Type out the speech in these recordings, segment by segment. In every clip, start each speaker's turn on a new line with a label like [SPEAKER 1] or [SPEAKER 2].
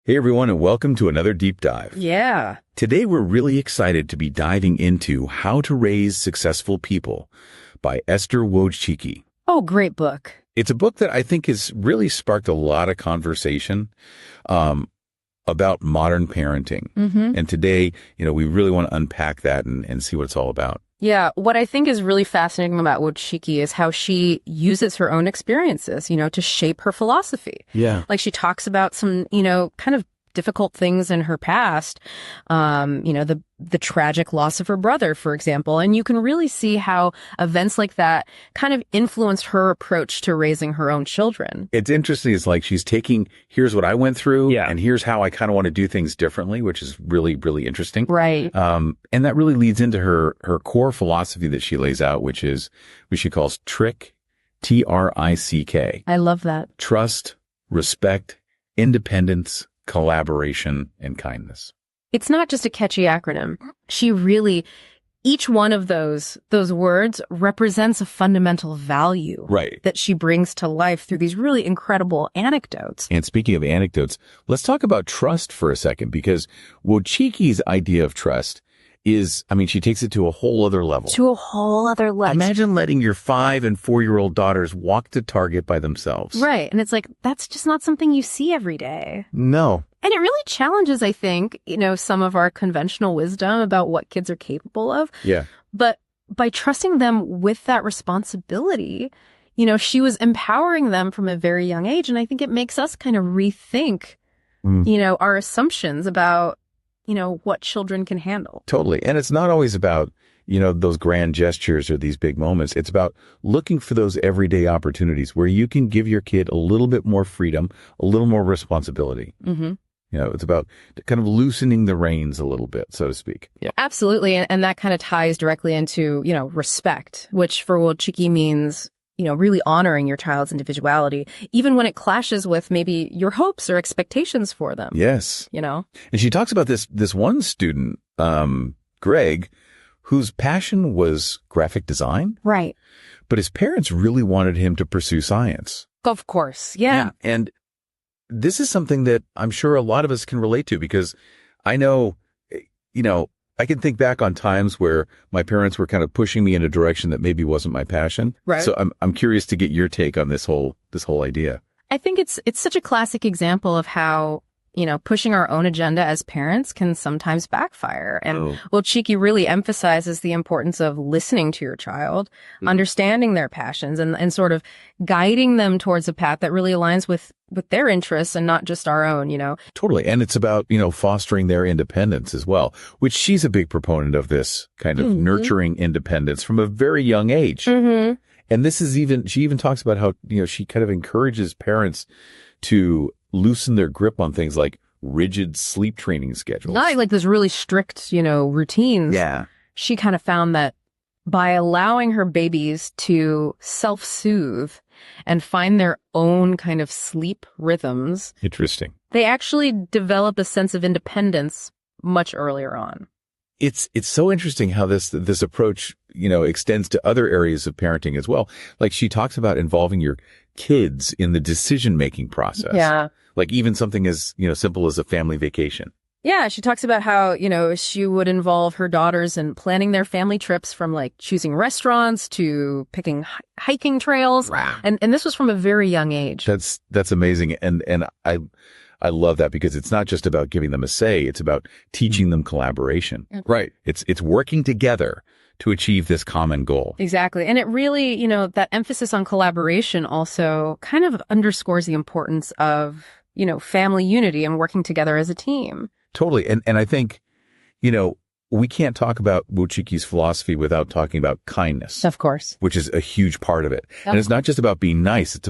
[SPEAKER 1] Hey everyone, and welcome to another deep dive.
[SPEAKER 2] Yeah.
[SPEAKER 1] Today we're really excited to be diving into How to Raise Successful People by Esther Wojcicki.
[SPEAKER 2] Oh, great book.
[SPEAKER 1] It's a book that I think has really sparked a lot of conversation about modern parenting. And today, we really want to unpack that and see what it's all about.
[SPEAKER 2] Yeah. What I think is really fascinating about Wojcicki is how she uses her own experiences, to shape her philosophy.
[SPEAKER 1] Yeah.
[SPEAKER 2] Like she talks about some, kind of difficult things in her past, the tragic loss of her brother, for example. And you can really see how events like that kind of influenced her approach to raising her own children.
[SPEAKER 1] It's interesting. It's like she's taking, here's what I went through,
[SPEAKER 2] Yeah.
[SPEAKER 1] and here's how I kind of want to do things differently, which is really, really interesting.
[SPEAKER 2] Right.
[SPEAKER 1] And that really leads into her core philosophy that she lays out, which she calls TRICK, TRICK.
[SPEAKER 2] I love that.
[SPEAKER 1] Trust, respect, independence, collaboration, and kindness.
[SPEAKER 2] It's not just a catchy acronym. She really, each one of those words represents a fundamental value that she brings to life through these really incredible anecdotes.
[SPEAKER 1] And speaking of anecdotes, let's talk about trust for a second, because Wojcicki's idea of trust is, she takes it to a whole other level. Imagine letting your 5 and 4-year-old daughters walk to Target by themselves.
[SPEAKER 2] Right. And it's like, that's just not something you see every day.
[SPEAKER 1] No.
[SPEAKER 2] And it really challenges, I think, some of our conventional wisdom about what kids are capable of.
[SPEAKER 1] Yeah.
[SPEAKER 2] But by trusting them with that responsibility, she was empowering them from a very young age. And I think it makes us kind of rethink, our assumptions about, what children can handle.
[SPEAKER 1] Totally. And it's not always about, those grand gestures or these big moments. It's about looking for those everyday opportunities where you can give your kid a little bit more freedom, a little more responsibility.
[SPEAKER 2] Mm-hmm.
[SPEAKER 1] It's about kind of loosening the reins a little bit, so to speak.
[SPEAKER 2] Yeah, absolutely. And that kind of ties directly into, respect, which for Wojcicki means, really honoring your child's individuality, even when it clashes with maybe your hopes or expectations for them.
[SPEAKER 1] Yes.
[SPEAKER 2] And
[SPEAKER 1] she talks about this one student, Greg, whose passion was graphic design.
[SPEAKER 2] Right.
[SPEAKER 1] But his parents really wanted him to pursue science.
[SPEAKER 2] Of course. Yeah.
[SPEAKER 1] And this is something that I'm sure a lot of us can relate to, because I know, I can think back on times where my parents were kind of pushing me in a direction that maybe wasn't my passion.
[SPEAKER 2] Right.
[SPEAKER 1] So I'm curious to get your take on this whole idea.
[SPEAKER 2] I think it's such a classic example of how, pushing our own agenda as parents can sometimes backfire. And Wojcicki really emphasizes the importance of listening to your child, understanding their passions, and sort of guiding them towards a path that really aligns with their interests and not just our own,
[SPEAKER 1] Totally. And it's about, fostering their independence as well, which she's a big proponent of, this kind of nurturing independence from a very young age.
[SPEAKER 2] Mm-hmm.
[SPEAKER 1] And this is she even talks about how, she kind of encourages parents to loosen their grip on things like rigid sleep training schedules.
[SPEAKER 2] Not like those really strict, routines.
[SPEAKER 1] Yeah.
[SPEAKER 2] She kind of found that by allowing her babies to self-soothe and find their own kind of sleep rhythms.
[SPEAKER 1] Interesting.
[SPEAKER 2] They actually develop a sense of independence much earlier on.
[SPEAKER 1] It's so interesting how this approach, extends to other areas of parenting as well. Like she talks about involving your kids in the decision-making process.
[SPEAKER 2] Yeah.
[SPEAKER 1] Like even something as, simple as a family vacation.
[SPEAKER 2] Yeah, she talks about how, she would involve her daughters in planning their family trips, from like choosing restaurants to picking hiking trails.
[SPEAKER 1] Wow.
[SPEAKER 2] And this was from a very young age.
[SPEAKER 1] That's amazing. And I love that, because it's not just about giving them a say, it's about teaching them collaboration. Right. It's working together to achieve this common goal.
[SPEAKER 2] Exactly. And it really, that emphasis on collaboration also kind of underscores the importance of, family unity and working together as a team.
[SPEAKER 1] Totally. And I think, we can't talk about Wojcicki's philosophy without talking about kindness.
[SPEAKER 2] Of course.
[SPEAKER 1] Which is a huge part of it. And it's not just about being nice. It's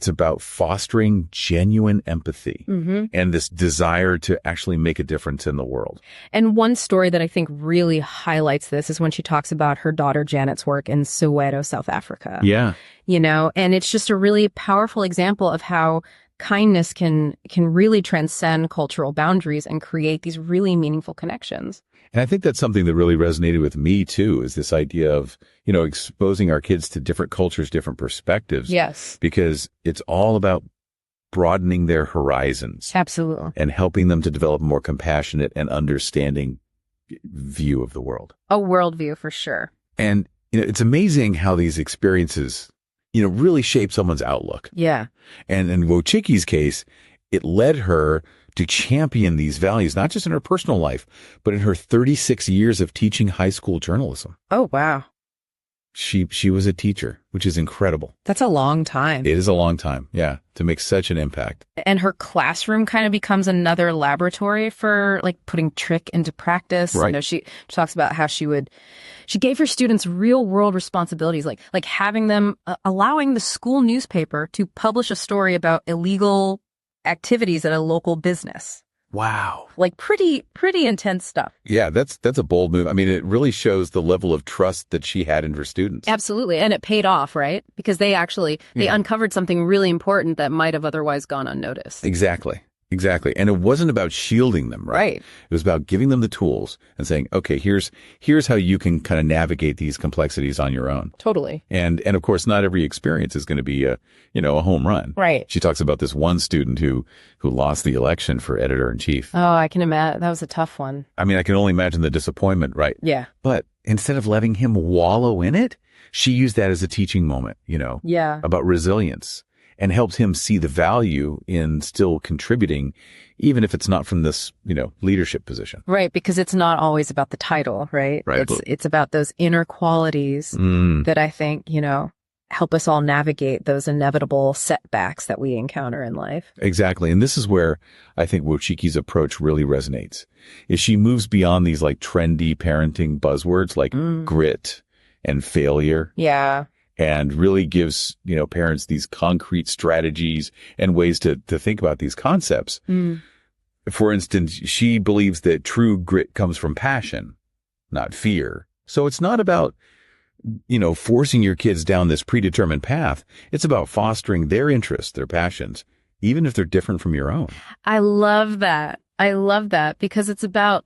[SPEAKER 1] about fostering genuine empathy and this desire to actually make a difference in the world.
[SPEAKER 2] And one story that I think really highlights this is when she talks about her daughter Janet's work in Soweto, South Africa.
[SPEAKER 1] Yeah.
[SPEAKER 2] And it's just a really powerful example of how kindness can really transcend cultural boundaries and create these really meaningful connections.
[SPEAKER 1] And I think that's something that really resonated with me too, is this idea of, exposing our kids to different cultures, different perspectives.
[SPEAKER 2] Yes.
[SPEAKER 1] Because it's all about broadening their horizons.
[SPEAKER 2] Absolutely.
[SPEAKER 1] And helping them to develop a more compassionate and understanding view of the world.
[SPEAKER 2] A worldview for sure.
[SPEAKER 1] And, it's amazing how these experiences, really shape someone's outlook.
[SPEAKER 2] Yeah.
[SPEAKER 1] And in Wojcicki's case, it led her to champion these values, not just in her personal life, but in her 36 years of teaching high school journalism.
[SPEAKER 2] Oh, wow.
[SPEAKER 1] She was a teacher, which is incredible.
[SPEAKER 2] That's a long time.
[SPEAKER 1] It is a long time, yeah, to make such an impact.
[SPEAKER 2] And her classroom kind of becomes another laboratory for like putting trick into practice.
[SPEAKER 1] Right.
[SPEAKER 2] She talks about how she gave her students real world responsibilities, like having them allowing the school newspaper to publish a story about illegal activities at a local business.
[SPEAKER 1] Wow.
[SPEAKER 2] Like pretty intense stuff.
[SPEAKER 1] Yeah, that's a bold move. I mean, it really shows the level of trust that she had in her students.
[SPEAKER 2] Absolutely. And it paid off, right? Because they uncovered something really important that might have otherwise gone unnoticed.
[SPEAKER 1] Exactly. And it wasn't about shielding them, right? It was about giving them the tools and saying, okay, here's how you can kind of navigate these complexities on your own.
[SPEAKER 2] Totally.
[SPEAKER 1] And of course, not every experience is going to be a home run.
[SPEAKER 2] Right.
[SPEAKER 1] She talks about this one student who lost the election for editor-in-chief.
[SPEAKER 2] Oh, I can imagine. That was a tough one.
[SPEAKER 1] I mean, I can only imagine the disappointment, right?
[SPEAKER 2] Yeah.
[SPEAKER 1] But instead of letting him wallow in it, she used that as a teaching moment,
[SPEAKER 2] Yeah.
[SPEAKER 1] about resilience. And helped him see the value in still contributing, even if it's not from this, leadership position.
[SPEAKER 2] Right, because it's not always about the title, right?
[SPEAKER 1] Right.
[SPEAKER 2] It's about those inner qualities that I think, help us all navigate those inevitable setbacks that we encounter in life.
[SPEAKER 1] Exactly. And this is where I think Wojcicki's approach really resonates, is she moves beyond these like trendy parenting buzzwords like grit and failure.
[SPEAKER 2] Yeah.
[SPEAKER 1] And really gives, parents these concrete strategies and ways to think about these concepts. For instance, she believes that true grit comes from passion, not fear. So it's not about, forcing your kids down this predetermined path. It's about fostering their interests, their passions, even if they're different from your own.
[SPEAKER 2] I love that. Because it's about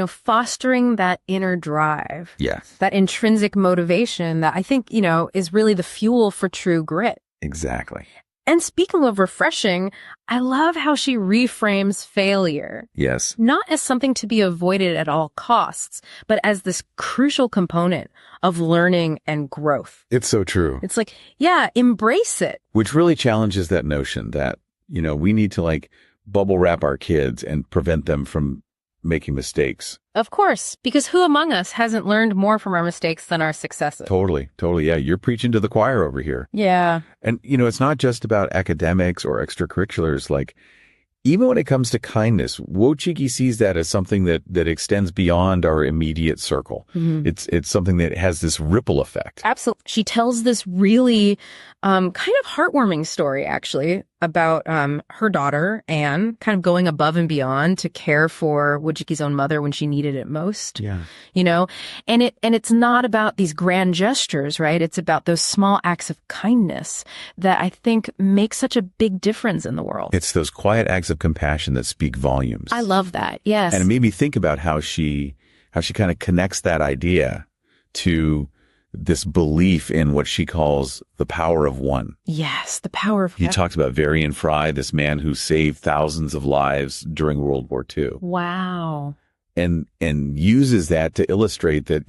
[SPEAKER 2] fostering that inner drive.
[SPEAKER 1] Yeah.
[SPEAKER 2] That intrinsic motivation that I think, is really the fuel for true grit.
[SPEAKER 1] Exactly.
[SPEAKER 2] And speaking of refreshing, I love how she reframes failure.
[SPEAKER 1] Yes.
[SPEAKER 2] Not as something to be avoided at all costs, but as this crucial component of learning and growth.
[SPEAKER 1] It's so true.
[SPEAKER 2] It's like, yeah, embrace it.
[SPEAKER 1] Which really challenges that notion that, we need to bubble wrap our kids and prevent them from making mistakes.
[SPEAKER 2] Of course, because who among us hasn't learned more from our mistakes than our successes?
[SPEAKER 1] Totally. Yeah, you're preaching to the choir over here.
[SPEAKER 2] Yeah.
[SPEAKER 1] And, it's not just about academics or extracurriculars. Even when it comes to kindness, Wojcicki sees that as something that extends beyond our immediate circle. It's something that has this ripple effect.
[SPEAKER 2] Absolutely. She tells this really kind of heartwarming story, actually, about her daughter, Anne, kind of going above and beyond to care for Wojcicki's own mother when she needed it most.
[SPEAKER 1] Yeah.
[SPEAKER 2] And it's not about these grand gestures, right? It's about those small acts of kindness that I think make such a big difference in the world.
[SPEAKER 1] It's those quiet acts of compassion that speak volumes.
[SPEAKER 2] I love that. Yes.
[SPEAKER 1] And it made me think about how she kind of connects that idea to this belief in what she calls the power of one.
[SPEAKER 2] Yes, the power of one.
[SPEAKER 1] He talks about Varian Fry, this man who saved thousands of lives during World War II.
[SPEAKER 2] Wow.
[SPEAKER 1] And uses that to illustrate that,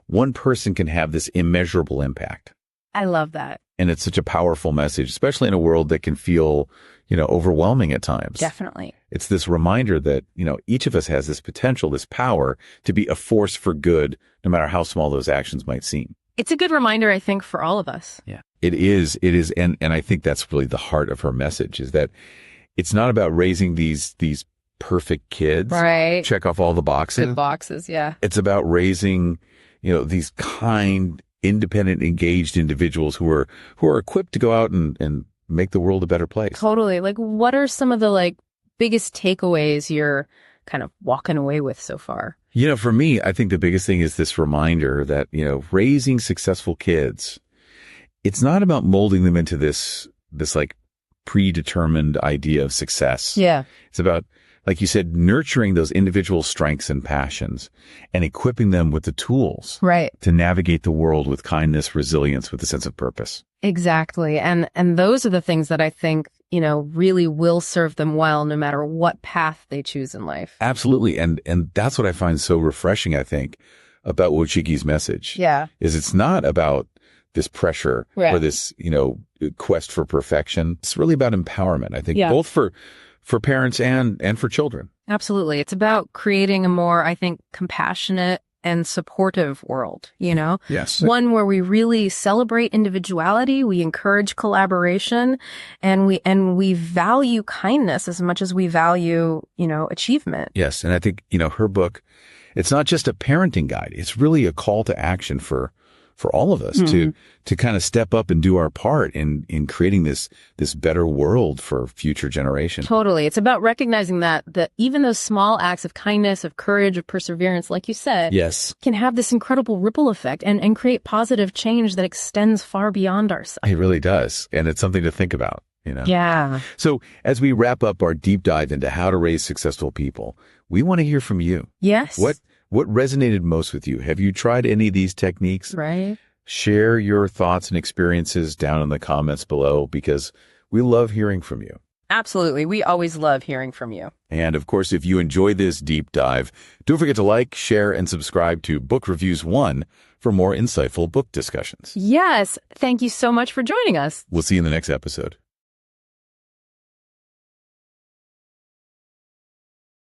[SPEAKER 1] one person can have this immeasurable impact.
[SPEAKER 2] I love that.
[SPEAKER 1] And it's such a powerful message, especially in a world that can feel, overwhelming at times.
[SPEAKER 2] Definitely.
[SPEAKER 1] It's this reminder that, each of us has this potential, this power to be a force for good, no matter how small those actions might seem.
[SPEAKER 2] It's a good reminder, I think, for all of us.
[SPEAKER 1] Yeah, it is. And I think that's really the heart of her message, is that it's not about raising these perfect kids.
[SPEAKER 2] Right.
[SPEAKER 1] Check off all the boxes.
[SPEAKER 2] Good boxes. Yeah.
[SPEAKER 1] It's about raising, these kind, independent, engaged individuals who are equipped to go out and make the world a better place.
[SPEAKER 2] Totally. What are some of the biggest takeaways you're kind of walking away with so far?
[SPEAKER 1] For me, I think the biggest thing is this reminder that, raising successful kids, it's not about molding them into this predetermined idea of success.
[SPEAKER 2] Yeah.
[SPEAKER 1] It's about, like you said, nurturing those individual strengths and passions and equipping them with the tools to navigate the world with kindness, resilience, with a sense of purpose.
[SPEAKER 2] Exactly. And those are the things that I think, really will serve them well no matter what path they choose in life.
[SPEAKER 1] Absolutely. And that's what I find so refreshing, I think, about Wojcicki's message.
[SPEAKER 2] Yeah.
[SPEAKER 1] Is it's not about this pressure or this, quest for perfection. It's really about empowerment, I think, both for parents and for children.
[SPEAKER 2] Absolutely. It's about creating a more, I think, compassionate and supportive world,
[SPEAKER 1] Yes.
[SPEAKER 2] One where we really celebrate individuality, we encourage collaboration, and we value kindness as much as we value, achievement.
[SPEAKER 1] Yes. And I think, her book, it's not just a parenting guide. It's really a call to action for all of us to kind of step up and do our part in creating this better world for future generations.
[SPEAKER 2] Totally. It's about recognizing that even those small acts of kindness, of courage, of perseverance, like you said, can have this incredible ripple effect and create positive change that extends far beyond ourselves.
[SPEAKER 1] It really does. And it's something to think about,
[SPEAKER 2] Yeah.
[SPEAKER 1] So as we wrap up our deep dive into how to raise successful people, we want to hear from you.
[SPEAKER 2] Yes.
[SPEAKER 1] What resonated most with you? Have you tried any of these techniques?
[SPEAKER 2] Right.
[SPEAKER 1] Share your thoughts and experiences down in the comments below, because we love hearing from you.
[SPEAKER 2] Absolutely. We always love hearing from you.
[SPEAKER 1] And of course, if you enjoy this deep dive, don't forget to like, share, and subscribe to Book Reviews 1 for more insightful book discussions.
[SPEAKER 2] Yes. Thank you so much for joining us.
[SPEAKER 1] We'll see you in the next episode.